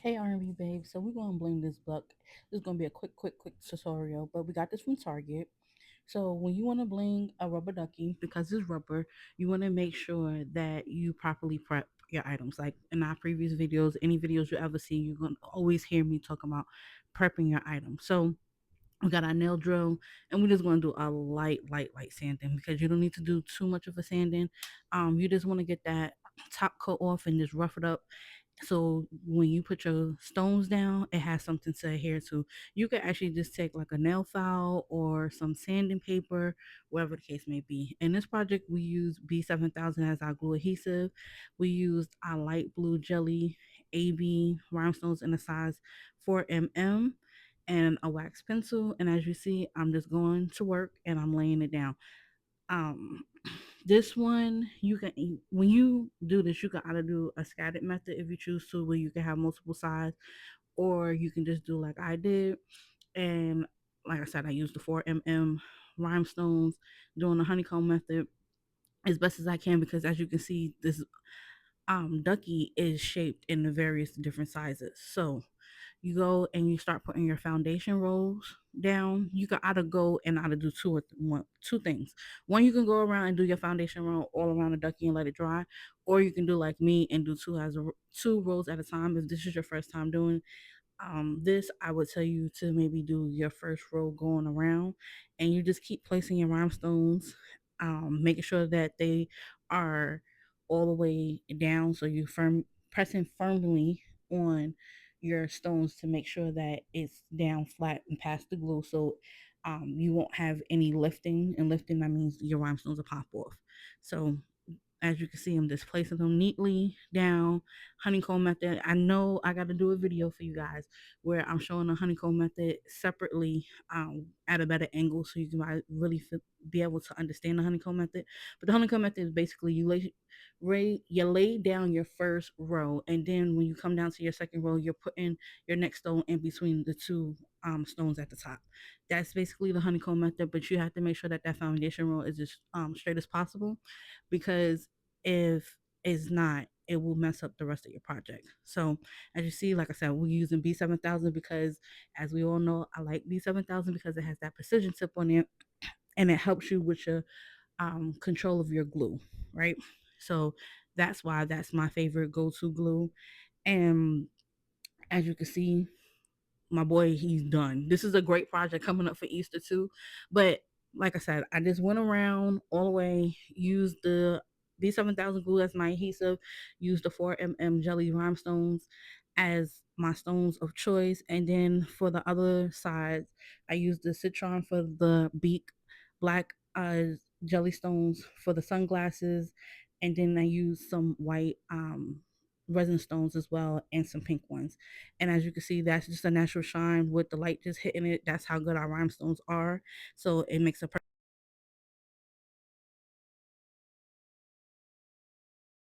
Hey R&B babe, so we're gonna bling this book. This is gonna be a quick tutorial, but we got this from Target. So when you want to bling a rubber ducky, because it's rubber, you want to make sure that you properly prep your items. Like in our previous videos, any videos you ever see, you're gonna always hear me talk about prepping your items. So we got our nail drill, and we're just going to do a light sanding because you don't need to do too much of a sanding. You just want to get that top coat off and just rough it up, so when you put your stones down, it has something to adhere to. You could actually just take like a nail file or some sanding paper, whatever the case may be. In this project, we use B7000 as our glue adhesive. We used our light blue jelly AB rhinestones in the size 4 mm and a wax pencil. And as you see, I'm just going to work and I'm laying it down. Um, this one you can, when you do this, you can either do a scattered method if you choose to, where you can have multiple sides, or you can just do like I did. And like I said, I used the 4 mm rhinestones, doing the honeycomb method as best as I can, because as you can see, this ducky is shaped in the various different sizes. So you go and you start putting your foundation rolls down. You can either go and either do two things. One, you can go around and do your foundation roll all around the ducky and let it dry, or you can do like me and do two rolls at a time. If this is your first time doing this, I would tell you to maybe do your first row going around, and you just keep placing your rhinestones, making sure that they are all the way down. So you pressing firmly on your stones to make sure that it's down flat and past the glue. So you won't have any lifting, and lifting, that means your rhinestones will pop off. So as you can see, I'm just placing them neatly down. Honeycomb method. I know I got to do a video for you guys where I'm showing the honeycomb method separately, at a better angle, so you can really be able to understand the honeycomb method. But the honeycomb method is basically you lay down your first row, and then when you come down to your second row, you're putting your next stone in between the two stones at the top. That's basically the honeycomb method, but you have to make sure that that foundation row is as straight as possible, because if it's not, it will mess up the rest of your project. So as you see, like I said, we're using B7000 because, as we all know, I like B7000 because it has that precision tip on it, and it helps you with your control of your glue, right? So that's why that's my favorite go-to glue. And as you can see, my boy, he's done. This is a great project coming up for Easter too. But like I said, I just went around all the way, used the B7000 glue as my adhesive, used the 4 mm jelly rhinestones as my stones of choice. And then for the other sides, I used the citron for the beak, black jelly stones for the sunglasses, and then I used some white resin stones as well, and some pink ones. And as you can see, that's just a natural shine with the light just hitting it. That's how good our rhinestones are. So it makes a